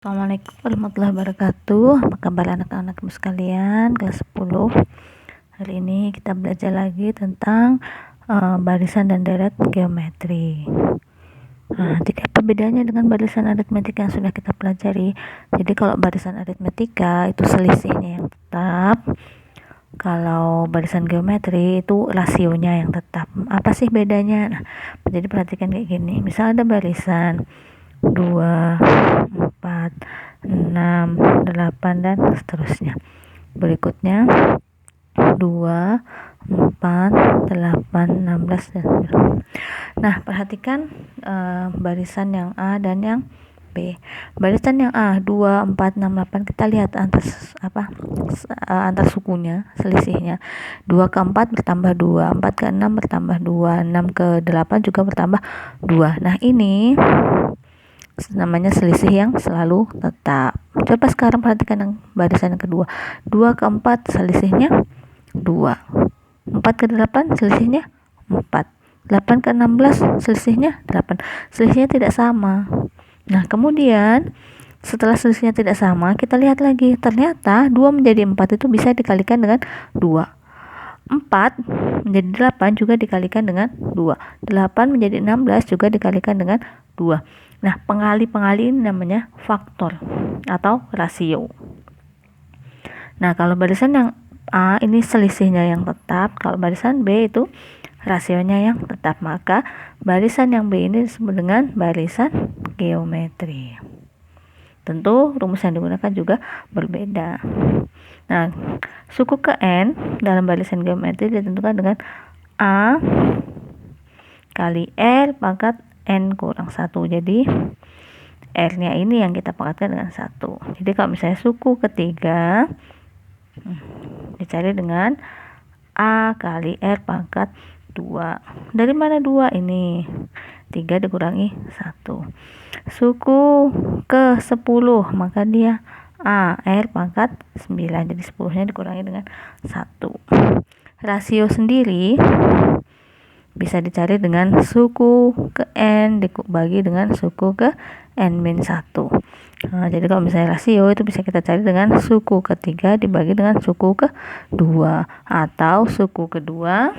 Assalamualaikum warahmatullahi wabarakatuh. Apa kabar anak-anakku sekalian kelas 10? Hari ini kita belajar lagi tentang barisan dan deret geometri. Jadi apa bedanya dengan barisan aritmetika yang sudah kita pelajari? Jadi kalau barisan aritmetika itu selisihnya yang tetap. Kalau barisan geometri itu rasionya yang tetap. Apa sih bedanya? Jadi perhatikan kayak gini. Misal ada barisan 2, 4, 6, 8 dan seterusnya. Berikutnya 2, 4, 8, 16 dan seterusnya. Nah, perhatikan barisan yang A dan yang B. Barisan yang A 2, 4, 6, 8 kita lihat antar sukunya, selisihnya. 2 ke 4 bertambah 2, 4 ke 6 bertambah 2, 6 ke 8 juga bertambah 2. Nah, ini namanya selisih yang selalu tetap. Coba sekarang perhatikan yang barisan yang kedua. 2 ke 4 selisihnya 2. 4 ke 8 selisihnya 4. 8 ke 16 selisihnya 8. Selisihnya tidak sama. Nah, kemudian setelah selisihnya tidak sama, kita lihat lagi. Ternyata 2 menjadi 4 itu bisa dikalikan dengan 2. 4 menjadi 8 juga dikalikan dengan 2. 8 menjadi 16 juga dikalikan dengan 2. Nah, pengali-pengali ini namanya faktor atau rasio. Nah, kalau barisan yang A ini selisihnya yang tetap, kalau barisan B itu rasionya yang tetap, maka barisan yang B ini disebut dengan barisan geometri. Tentu rumus yang digunakan juga berbeda. Nah, suku ke N dalam barisan geometri ditentukan dengan A kali R pangkat N kurang 1. Jadi R-nya ini yang kita pangkatkan dengan 1. Jadi kalau misalnya suku ketiga dicari dengan A kali R pangkat 2. Dari mana 2 ini? 3 dikurangi 1. Suku ke 10, maka dia A R pangkat 9. Jadi 10-nya dikurangi dengan 1. Rasio sendiri bisa dicari dengan suku ke N dibagi dengan suku ke N-1. Jadi kalau misalnya rasio itu bisa kita cari dengan suku ketiga dibagi dengan suku kedua, atau suku kedua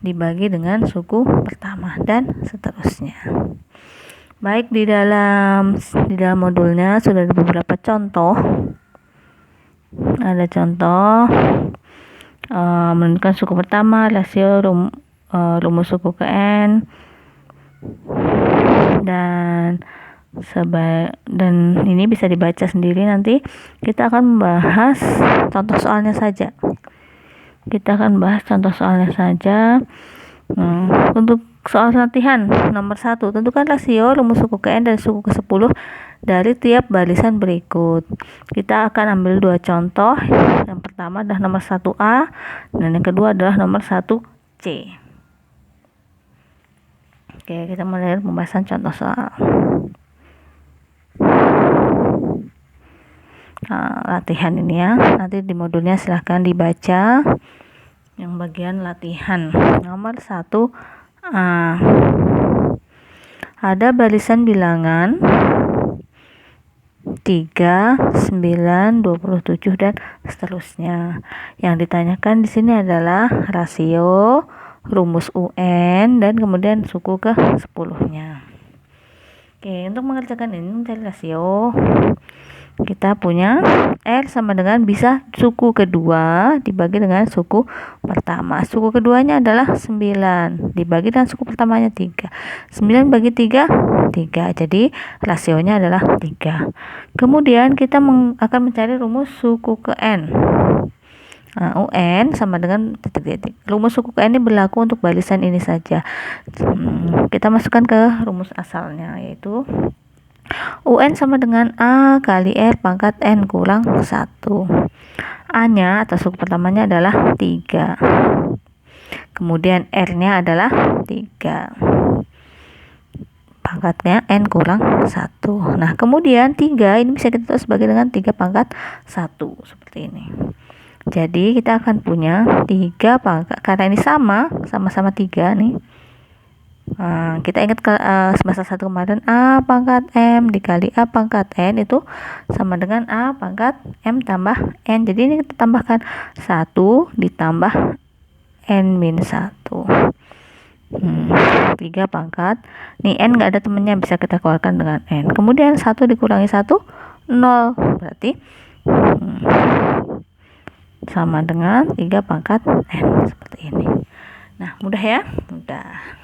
dibagi dengan suku pertama, dan seterusnya. Baik, di dalam modulnya sudah ada beberapa contoh. Ada contoh menentukan suku pertama, rasio, rumus suku ke N, dan ini bisa dibaca sendiri. Nanti kita akan membahas contoh soalnya saja. Untuk soal latihan nomor 1, tentukan rasio rumus suku ke N dan suku ke 10 dari tiap barisan berikut. Kita akan ambil 2 contoh. Yang pertama adalah nomor 1A dan yang kedua adalah nomor 1C. Oke, kita mulai pembahasan contoh soal. Latihan ini ya, nanti di modulnya silahkan dibaca yang bagian latihan. Nomor 1A, ada barisan bilangan 3, 9, 27 dan seterusnya. Yang ditanyakan di sini adalah rasio, rumus UN, dan kemudian suku ke 10-nya. Oke, untuk mengerjakan ini mencari rasio, kita punya R sama dengan bisa suku kedua dibagi dengan suku pertama. Suku keduanya adalah 9 dibagi dengan suku pertamanya 3. 9 bagi 3, 3. Jadi rasionya adalah 3. Kemudian kita akan mencari rumus suku ke N. UN sama dengan titik-titik. Rumus suku ke N ini berlaku untuk barisan ini saja. Kita masukkan ke rumus asalnya, yaitu UN sama dengan A kali R pangkat N kurang 1. A-nya atau suku pertamanya adalah 3. Kemudian R-nya adalah 3. Pangkatnya N kurang 1. Nah, kemudian 3 ini bisa kita tulis sebagai dengan 3 pangkat 1. Seperti ini. Jadi kita akan punya 3 pangkat, karena ini sama-sama 3 nih. Kita ingat ke semester 1 kemarin, A pangkat M dikali A pangkat N itu sama dengan A pangkat M tambah N. Jadi ini kita tambahkan 1 ditambah N min 1. 3 pangkat. Nih N nggak ada temennya, bisa kita keluarkan dengan N. Kemudian 1 dikurangi 1, 0. Berarti sama dengan 3 pangkat N. Seperti ini. Nah, mudah ya? Mudah.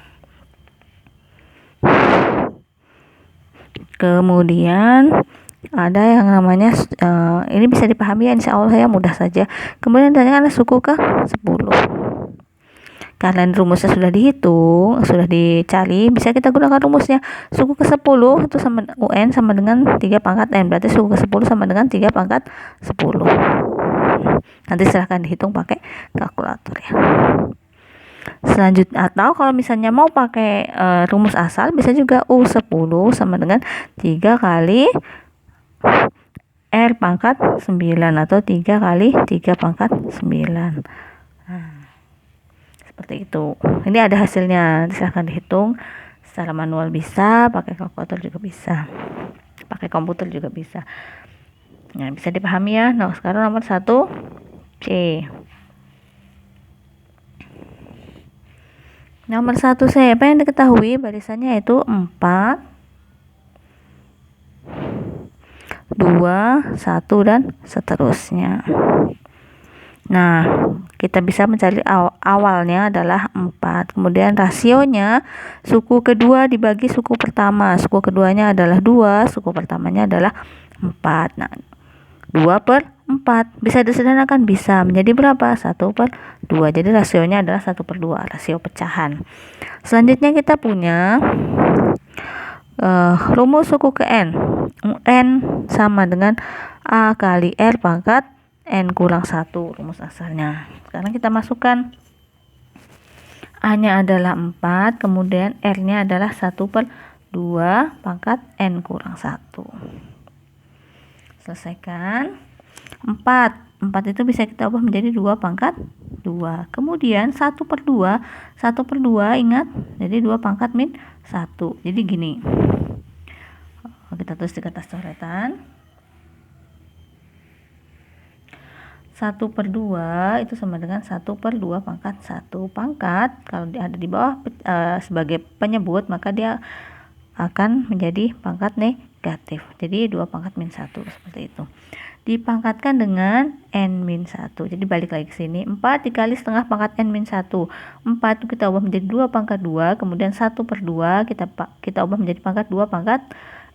Kemudian ada yang namanya ini bisa dipahami ya, insya Allah ya, mudah saja. Kemudian ditanyakan suku ke 10. Karena rumusnya sudah dihitung, sudah dicari, bisa kita gunakan rumusnya. Suku ke 10 itu sama UN sama dengan 3 pangkat N. Berarti suku ke 10 sama dengan 3 pangkat 10. Nanti silahkan dihitung pakai kalkulator ya. Selanjutnya, atau kalau misalnya mau pakai rumus asal, bisa juga U10 sama dengan 3 kali R pangkat 9 atau 3 kali 3 pangkat 9. Seperti itu. Ini ada hasilnya, silahkan dihitung secara manual, bisa pakai kalkulator juga bisa, pakai komputer juga bisa. Nah, bisa dipahami ya. Nah, sekarang nomor 1 C. Nomor 1 C, apa yang diketahui barisannya itu 4, 2, 1 dan seterusnya. Nah, kita bisa mencari awalnya adalah 4. Kemudian rasionya suku kedua dibagi suku pertama. Suku keduanya adalah 2, suku pertamanya adalah 4. Nah, 2/4 bisa disederhanakan, bisa menjadi berapa? 1/2. Jadi rasionya adalah 1/2, rasio pecahan. Selanjutnya kita punya rumus suku ke N. N sama dengan A kali R pangkat N kurang 1, rumus asalnya. Sekarang kita masukkan. A nya adalah 4, kemudian R nya adalah 1/2 pangkat N kurang 1. Selesaikan. 4 itu bisa kita ubah menjadi 2 pangkat 2. Kemudian 1/2 ingat, jadi 2 pangkat min 1. Jadi gini, kita tulis di kertas coretan. 1/2 itu sama dengan 1/2 pangkat 1. Pangkat kalau dia ada di bawah sebagai penyebut, maka dia akan menjadi pangkat negatif. Jadi 2 pangkat min 1, seperti itu. Dipangkatkan dengan N min 1. Jadi balik lagi ke sini. 4 dikali setengah pangkat N min 1. 4 itu kita ubah menjadi 2 pangkat 2. Kemudian 1/2 kita ubah menjadi pangkat 2 pangkat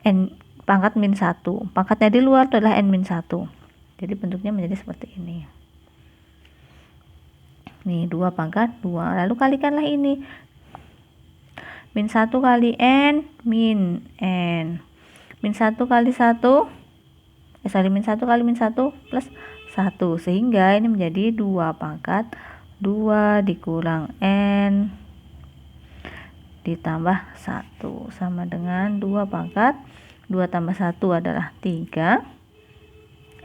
N pangkat min 1. Pangkatnya di luar itu adalah N min 1. Jadi bentuknya menjadi seperti ini. Nih 2 pangkat 2. Lalu kalikanlah ini. Min 1 kali N min N. Min 1 kali 1. Min 1 kali min 1 plus 1. Sehingga ini menjadi 2 pangkat 2 dikurang N ditambah 1. Sama dengan 2 pangkat 2 tambah 1 adalah 3.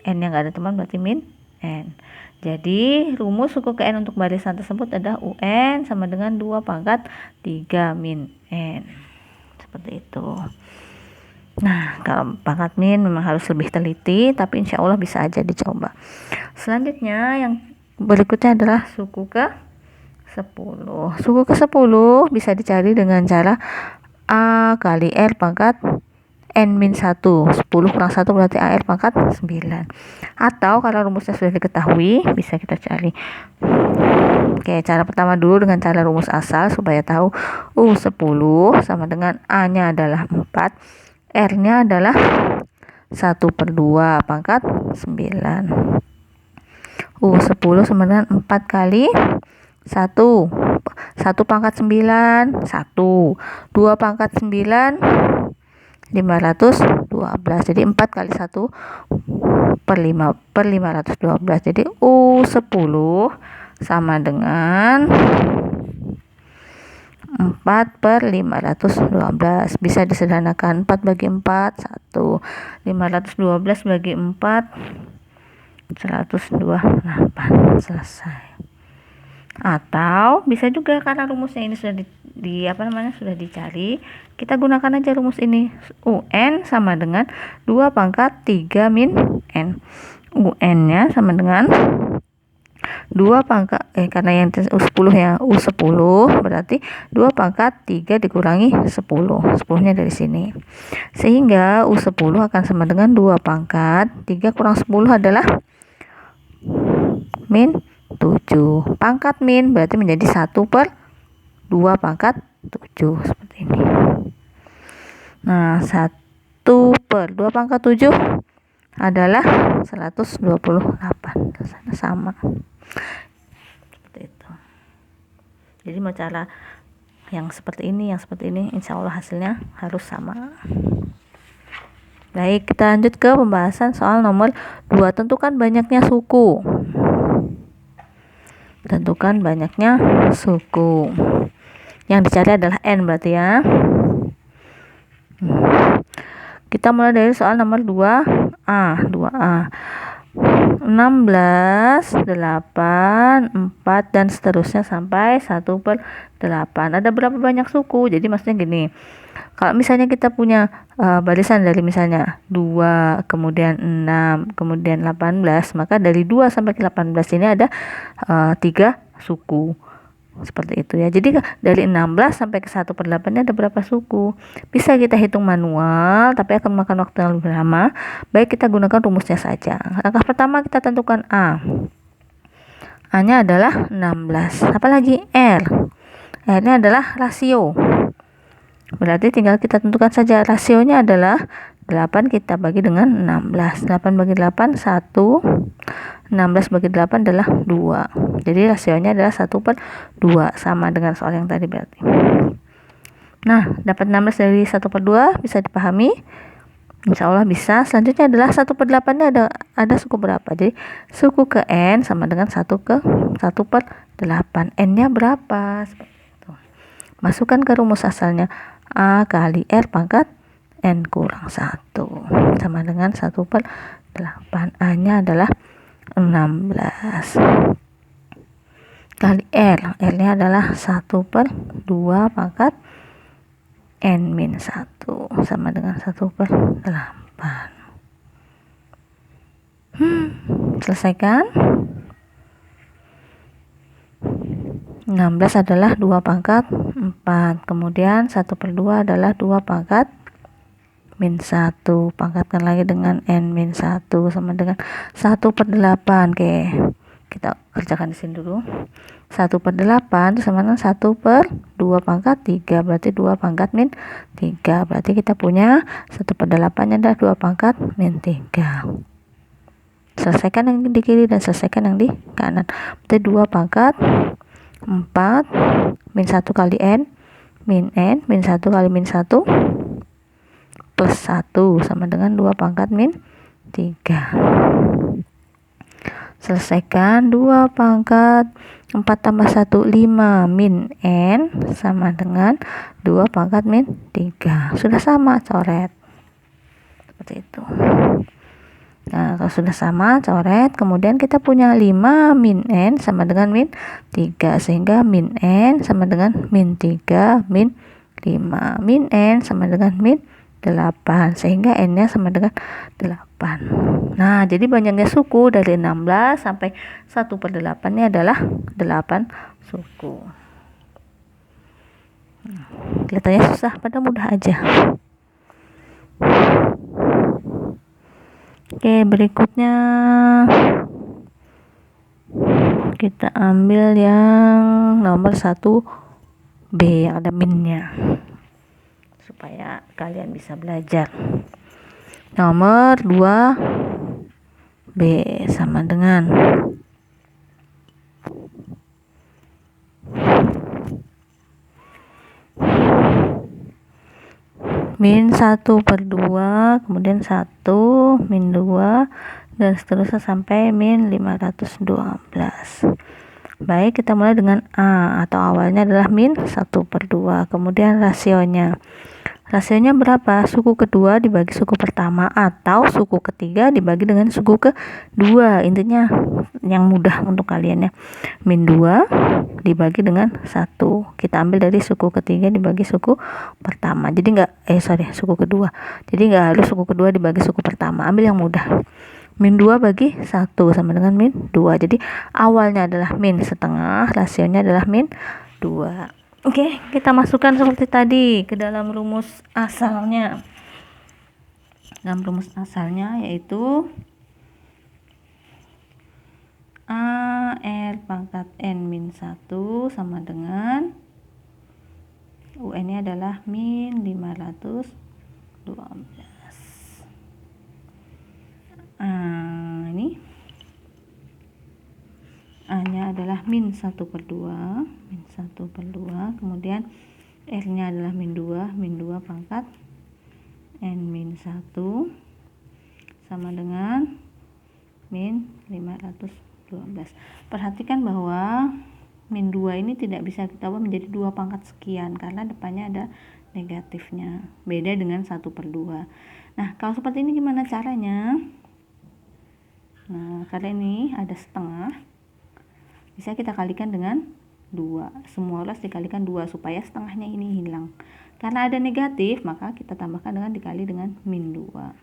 N yang gak ada teman berarti min N. Jadi rumus suku ke N untuk barisan tersebut adalah UN sama dengan 2 pangkat 3 min N. Seperti itu. Nah, kalau pangkat min memang harus lebih teliti, tapi insya Allah bisa aja dicoba. Selanjutnya yang berikutnya adalah suku ke 10. Suku ke 10 bisa dicari dengan cara A kali R pangkat N min 1. 10 kurang 1 berarti AR pangkat 9. Atau kalau rumusnya sudah diketahui, bisa kita cari. Oke, cara pertama dulu dengan cara rumus asal supaya tahu. U10 sama dengan A nya adalah 4, R nya adalah 1/2 pangkat 9. U10 sama dengan 4 kali 1 pangkat 9 1, 2 pangkat 9 512. Jadi 4 kali 1 per 512. Jadi U10 sama dengan 4/512. Bisa disederhanakan. 4 bagi 4 1, 512 bagi 4 128. Selesai. Atau bisa juga karena rumusnya ini sudah sudah dicari, kita gunakan aja rumus ini. UN sama dengan 2 pangkat 3 min N. UN-nya sama dengan 2 pangkat karena yang U10 ya, U10 berarti 2 pangkat 3 dikurangi 10. 10-nya dari sini. Sehingga U10 akan sama dengan 2 pangkat 3 kurang 10 adalah min 7. Pangkat min berarti menjadi 1/2 pangkat 7 seperti ini. Nah, 1/2 pangkat 7 adalah 128. Sama. Seperti itu. Jadi mau cara yang seperti ini, insya Allah hasilnya harus sama. Baik, kita lanjut ke pembahasan soal nomor 2. Tentukan banyaknya suku. Tentukan banyaknya suku. Yang dicari adalah N berarti ya. Kita mulai dari soal nomor 2A. 16, 8, 4 dan seterusnya sampai 1/8. Ada berapa banyak suku? Jadi maksudnya gini. Kalau misalnya kita punya barisan dari misalnya 2, kemudian 6, kemudian 18, maka dari 2 sampai ke 18 ini ada 3 suku. Seperti itu ya. Jadi dari 16 sampai ke 1/8 ini ada berapa suku? Bisa kita hitung manual, tapi akan memakan waktu yang lebih lama. Baik, kita gunakan rumusnya saja. Langkah pertama kita tentukan A. A-nya adalah 16. Apalagi R. R-nya adalah rasio. Berarti tinggal kita tentukan saja rasionya adalah 8 kita bagi dengan 16. 8 bagi 8 1. 16 bagi 8 adalah 2. Jadi rasionya adalah 1/2 sama dengan soal yang tadi berarti. Nah, dapat 16 dari 1/2 bisa dipahami? Insya Allah bisa. Selanjutnya adalah 1/8 nya ada suku berapa? Jadi suku ke N sama dengan 1/8. N-nya berapa? Seperti itu. Masukkan ke rumus asalnya. A kali R pangkat N kurang 1 sama dengan 1/8. A-nya adalah 16 kali R. R-nya adalah 1/2 pangkat N min 1 sama dengan 1/8. Selesaikan. 16 adalah 2 pangkat 4. Kemudian 1/2 adalah 2 pangkat min 1. Pangkatkan lagi dengan N min 1 sama dengan 1/8. Oke, kita kerjakan di sini dulu. 1/8 itu sama dengan 1/2 pangkat 3. Berarti 2 pangkat min 3. Berarti kita punya 1/8 nya adalah 2 pangkat min 3. Selesaikan yang di kiri dan selesaikan yang di kanan. Berarti 2 pangkat 4 min 1 kali N min N min 1 kali min 1 plus 1 sama dengan 2 pangkat min 3. Selesaikan. 2 pangkat 4 tambah 1 5 min N sama dengan 2 pangkat min 3. Sudah sama, coret. Seperti itu. Nah, kalau sudah sama, coret. Kemudian kita punya 5 min N sama dengan min 3. Sehingga min N sama dengan min 3 min 5. Min N sama dengan min 8. Sehingga N-nya sama dengan 8. Nah, jadi banyaknya suku dari 16 sampai 1/8 ini adalah 8 suku. Kelihatannya susah, padahal mudah aja. Oke, berikutnya kita ambil yang nomor 1B yang ada minnya supaya kalian bisa belajar. Nomor 2B sama dengan min 1/2, kemudian 1, min 2, dan seterusnya sampai min 512. Baik, kita mulai dengan A atau awalnya adalah min 1/2. Kemudian rasionya. rasionya berapa? Suku kedua dibagi suku pertama atau suku ketiga dibagi dengan suku kedua. Intinya yang mudah untuk kalian ya. Min 2 dibagi dengan 1. Kita ambil dari suku ketiga dibagi suku pertama. Jadi suku kedua. Jadi nggak harus suku kedua dibagi suku pertama. Ambil yang mudah. Min 2 bagi 1 sama dengan min 2. Jadi awalnya adalah min setengah, rasionya adalah min 2. Oke, kita masukkan seperti tadi ke dalam rumus asalnya. Dalam rumus asalnya yaitu A R pangkat N min 1 sama dengan UN-nya adalah min 512. Ini A-nya adalah min 1/2, kemudian R-nya adalah min 2 pangkat N min 1 sama dengan min 512. Perhatikan bahwa min 2 ini tidak bisa kita ubah menjadi 2 pangkat sekian karena depannya ada negatifnya, beda dengan 1/2. Nah, kalau seperti ini gimana caranya? Nah, karena ini ada setengah, bisa kita kalikan dengan 2. Semua ulas dikalikan 2 supaya setengahnya ini hilang. Karena ada negatif, maka kita tambahkan dengan dikali dengan min 2.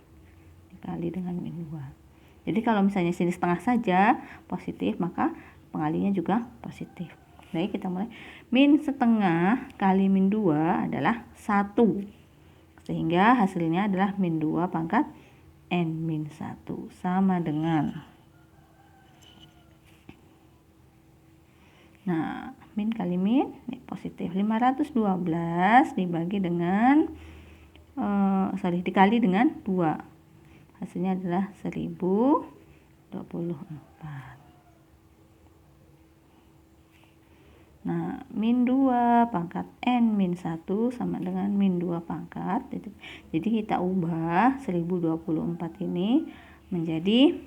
Dikali dengan min 2. Jadi kalau misalnya sini setengah saja positif, maka pengalinya juga positif. Baik, kita mulai. Min setengah kali min 2 adalah 1. Sehingga hasilnya adalah min 2 pangkat N min 1 sama dengan, nah, min kali min ini positif 512 dibagi dengan dikali dengan 2. Hasilnya adalah 1024. Nah, min 2 pangkat N min 1 sama dengan min 2 pangkat. Jadi kita ubah 1024 ini menjadi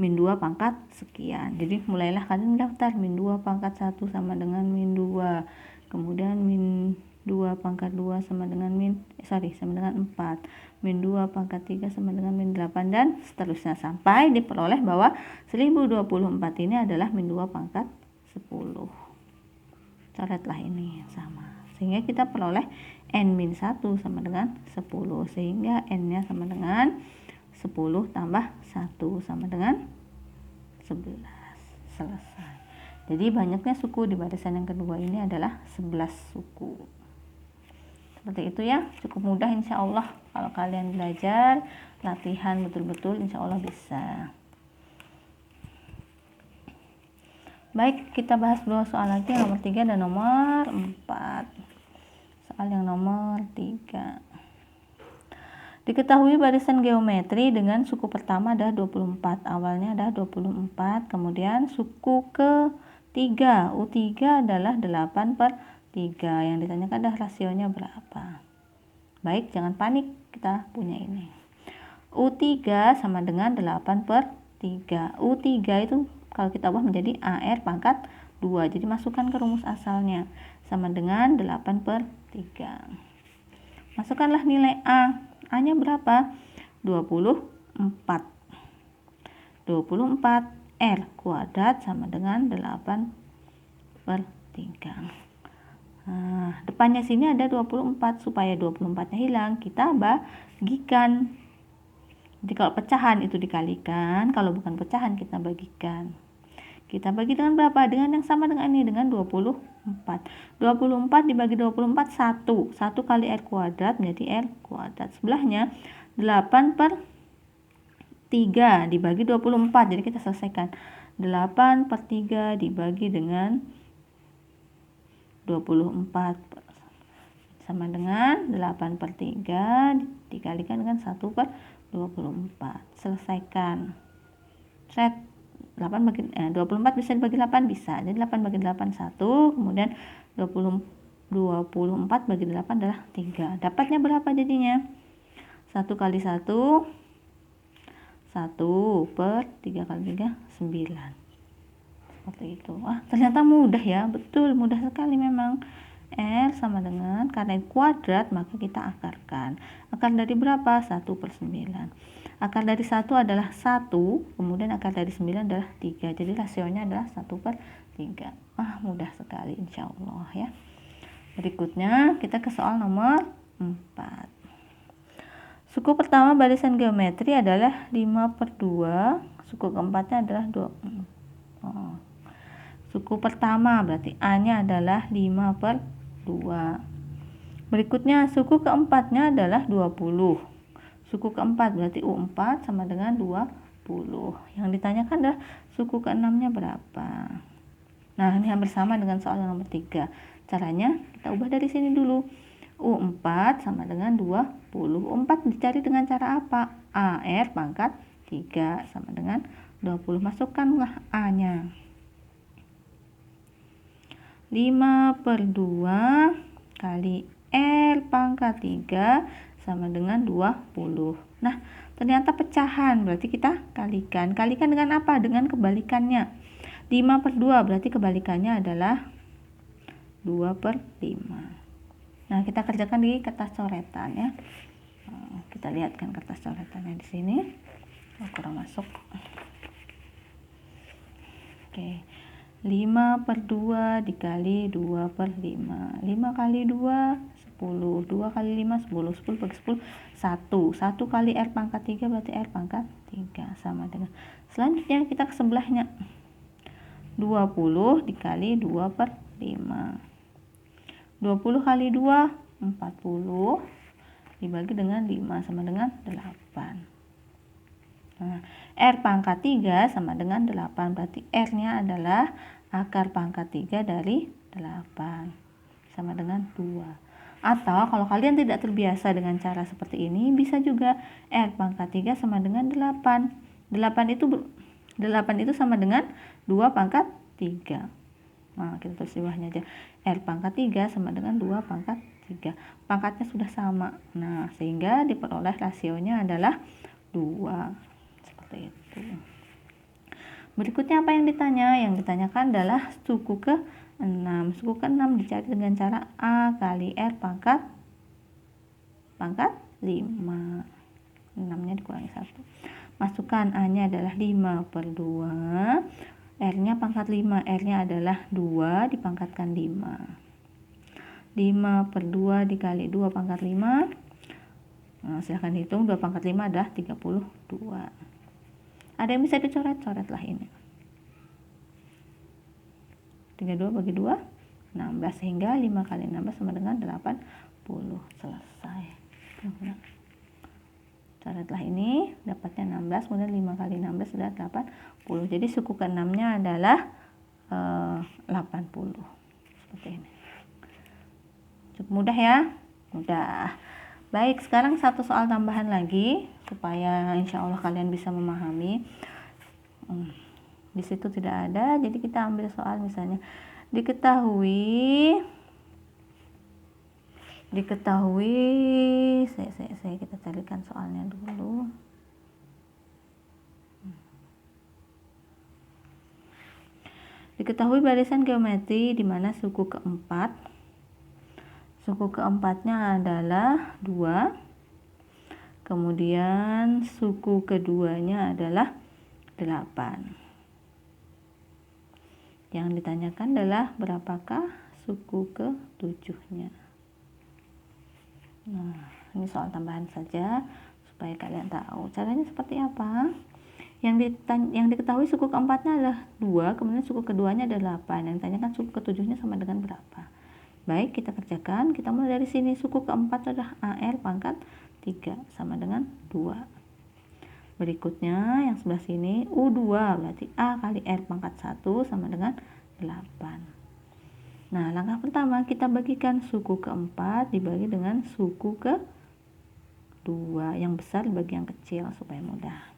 min 2 pangkat sekian. Jadi mulailah kalian daftar min 2 pangkat 1 sama dengan min 2. Kemudian min 2 pangkat 2 sama dengan sama dengan 4. Min 2 pangkat 3 sama dengan min 8 dan seterusnya sampai diperoleh bahwa 1024 ini adalah min 2 pangkat 10. Coretlah ini sama. Sehingga kita peroleh N min 1 sama dengan 10. Sehingga N-nya sama dengan 10 tambah 1 sama dengan 11. Selesai. Jadi banyaknya suku di barisan yang kedua ini adalah 11 suku. Seperti itu ya. Cukup mudah insya Allah. Kalau kalian belajar, latihan betul-betul insya Allah bisa. Baik, kita bahas 2 soal lagi, nomor 3 dan nomor 4. Soal yang nomor 3. Diketahui barisan geometri dengan suku pertama adalah 24. Awalnya adalah 24. Kemudian suku ketiga, U3 adalah 8/3. Yang ditanyakan adalah rasionya berapa. Baik, jangan panik, kita punya ini. U3 sama dengan 8/3. U3 itu kalau kita ubah menjadi AR pangkat 2. Jadi masukkan ke rumus asalnya. Sama dengan 8/3. Masukkanlah nilai A. A-nya berapa? 24. 24 R kuadrat sama dengan 8/3. Nah, depannya sini ada 24. Supaya 24-nya hilang, kita bagikan. Jadi kalau pecahan itu dikalikan, kalau bukan pecahan kita bagikan. Kita bagi dengan berapa? Dengan yang sama dengan ini, dengan 24. 24 dibagi 24, 1. 1 kali R kuadrat menjadi R kuadrat. Sebelahnya 8/3 dibagi 24. Jadi kita selesaikan. 8/3 dibagi dengan 24. Sama dengan 8/3 dikalikan dengan 1/24. Selesaikan. 24 bisa dibagi 8, bisa. Jadi 8 bagi 8 1, kemudian 24 bagi 8 adalah 3. Dapatnya berapa jadinya? 1 kali 1 1/3 kali 3 9. Seperti itu. Wah, ternyata mudah ya. Betul, mudah sekali memang. R sama dengan, karena kuadrat maka kita akarkan. Akar dari berapa? 1/9. Akar dari 1 adalah 1, kemudian akar dari 9 adalah 3. Jadi rasionya adalah 1/3. Mudah sekali insya Allah ya. Berikutnya kita ke soal nomor 4. Suku pertama barisan geometri adalah 5/2. Suku keempatnya adalah 2. Suku pertama berarti A-nya adalah 5/2. Berikutnya suku keempatnya adalah 20. Suku keempat berarti U4 sama dengan 20. Yang ditanyakan adalah suku keenamnya berapa. Nah, ini hampir sama dengan soal nomor 3. Caranya kita ubah dari sini dulu. U4 sama dengan 20. U4 dicari dengan cara apa? AR pangkat 3 sama dengan 20. Masukkanlah A-nya. 5/2 kali R pangkat 3 sama dengan 20. Nah, ternyata pecahan, berarti kita kalikan. Kalikan dengan apa? Dengan kebalikannya. 5/2 berarti kebalikannya adalah 2/5. Nah, kita kerjakan di kertas coretan ya. Kita lihatkan kertas coretannya di sini. Kurang masuk. Oke. 5/2 dikali 2/5. 5 kali 2 10. 2 kali 5 10. 10 bagi 10 1. 1 kali R pangkat 3 berarti R pangkat 3 sama dengan. Selanjutnya kita ke sebelahnya. 20 dikali 2/5. 20 kali 2 40 dibagi dengan 5 sama dengan 8. Nah, R pangkat 3 sama dengan 8, berarti R-nya adalah akar pangkat 3 dari 8 sama dengan 2. Atau kalau kalian tidak terbiasa dengan cara seperti ini, bisa juga R pangkat 3 sama dengan 8. 8 itu sama dengan 2 pangkat 3. Nah, kita tulis di bawahnya aja. R pangkat 3 sama dengan 2 pangkat 3. Pangkatnya sudah sama. Nah, sehingga diperoleh rasionya adalah 2. Seperti itu. Berikutnya apa yang ditanya? Yang ditanyakan adalah suku ke-6. Suku ke-6 dicari dengan cara A kali R pangkat 5. 6-nya dikurangi 1. Masukkan A-nya adalah 5/2. R-nya pangkat 5, R-nya adalah 2 dipangkatkan 5. 5/2 dikali 2 pangkat 5. Nah, silahkan hitung, 2 pangkat 5 adalah 32. Ada yang bisa dicoret-coretlah ini. 32 bagi 2, 16. Sehingga 5 kali 16 sama dengan 80. Selesai. Coretlah ini, dapatnya 16, kemudian 5 kali 16 adalah 80. Jadi suku ke-6-nya adalah 80. Seperti ini. Cukup mudah ya? Mudah. Baik, sekarang satu soal tambahan lagi supaya insya Allah kalian bisa memahami. Di situ tidak ada, jadi kita ambil soal misalnya diketahui kita carikan soalnya dulu. Diketahui barisan geometri di mana suku keempatnya adalah 2, kemudian suku keduanya adalah 8. Yang ditanyakan adalah berapakah suku ke-7-nya. Nah, ini soal tambahan saja supaya kalian tahu caranya seperti apa. Yang diketahui suku keempatnya adalah 2, kemudian suku keduanya adalah 8. Yang ditanyakan suku ke-7-nya sama dengan berapa. Baik, kita kerjakan. Kita mulai dari sini. Suku keempat adalah AR pangkat 3 sama dengan 2. Berikutnya yang sebelah sini U2 berarti A kali R pangkat 1 sama dengan 8. Nah, langkah pertama kita bagikan suku keempat dibagi dengan suku ke-2. Yang besar dibagi yang kecil supaya mudah.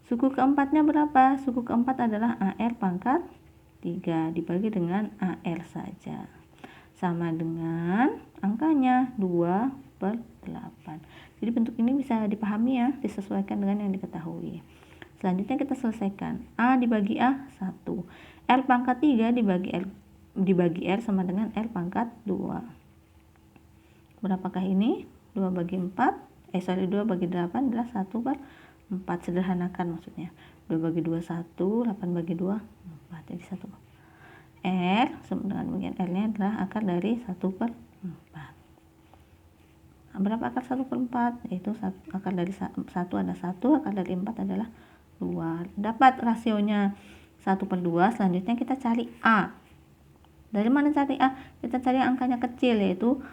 Suku keempatnya berapa? Suku keempat adalah AR pangkat 3 dibagi dengan AR saja. Sama dengan angkanya 2/8. Jadi bentuk ini bisa dipahami ya, disesuaikan dengan yang diketahui. Selanjutnya kita selesaikan. A dibagi A 1. R pangkat 3 dibagi R dibagi R sama dengan R pangkat 2. Berapakah ini? 2 bagi 4, 2 bagi 8 adalah 1/4. Sederhanakan maksudnya. 2 bagi 2, 1, 8 bagi 2, 4. Jadi 1. R sama dengan bagian R-nya adalah akar dari 1/4. Berapa akar 1/4? Yaitu akar dari 1 ada 1, akar dari 4 adalah 2. Dapat rasionya 1/2, selanjutnya kita cari A. Dari mana cari A? Kita cari angkanya kecil, yaitu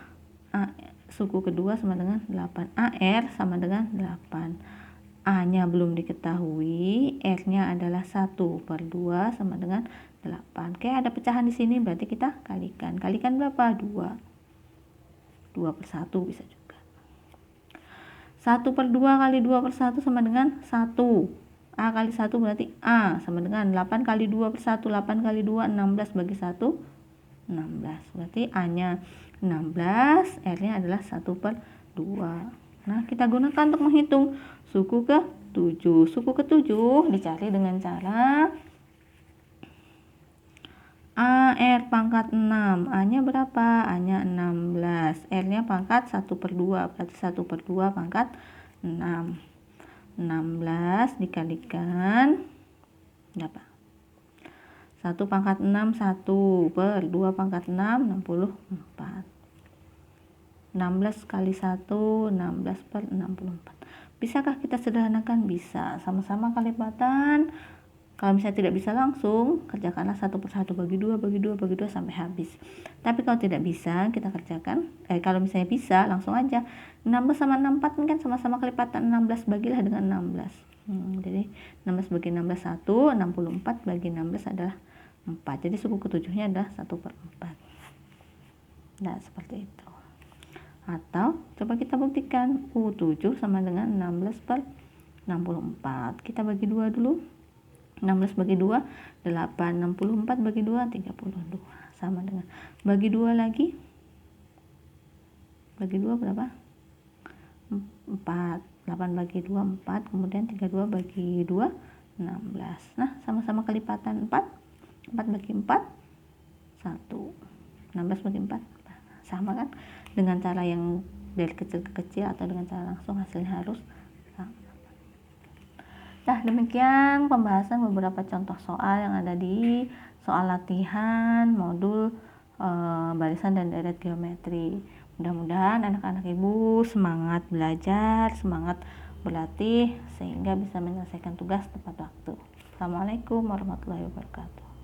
A suku kedua sama dengan 8. AR sama dengan 8. A-nya belum diketahui, R-nya adalah 1/2 sama dengan 8. Oke, ada pecahan di sini, berarti kita kalikan. Kalikan berapa? 2. 2/1 bisa juga. 1/2 kali 2/1 sama dengan 1. A kali 1 berarti A sama dengan 8 kali 2/1. 8 kali 2, 16 bagi 1, 16. Berarti A-nya 16, R-nya adalah 1/2. Nah, kita gunakan untuk menghitung suku ke-7. Suku ke-7 dicari dengan cara AR pangkat 6. A-nya berapa? A-nya 16. R-nya pangkat 1/2. Berarti 1/2 pangkat 6. 16 dikalikan berapa? 1 pangkat 6, 1/2 pangkat 6, 64. 16 kali 1, 16/64. Bisakah kita sederhanakan? Bisa. Sama-sama kalipatan. Kalau misalnya tidak bisa langsung, kerjakanlah 1/1 bagi 2 bagi 2 bagi 2 sampai habis. Tapi kalau tidak bisa, kita kerjakan kalau misalnya bisa, langsung aja. 16 sama 64 kan sama-sama kelipatan, 16 bagilah dengan 16. Jadi 16 bagi 16 1, 64 bagi 16 adalah 4. Jadi suku ke-7-nya adalah 1/4. Nah, seperti itu. Atau coba kita buktikan, U7 sama dengan 16/64. Kita bagi 2 dulu. 16 bagi 2, 8. 64 bagi 2, 32. Sama dengan bagi 2 lagi. Bagi 2 berapa? 4. 8 bagi 2, 4. Kemudian 32 bagi 2, 16. Nah, sama-sama kelipatan 4. 4 bagi 4, 1. 16 bagi 4. Sama kan? Dengan cara yang dari kecil ke kecil atau dengan cara langsung, hasilnya harus sama. Nah, demikian pembahasan beberapa contoh soal yang ada di soal latihan modul barisan dan deret geometri. Mudah-mudahan anak-anak ibu semangat belajar, semangat berlatih, sehingga bisa menyelesaikan tugas tepat waktu. Assalamualaikum warahmatullahi wabarakatuh.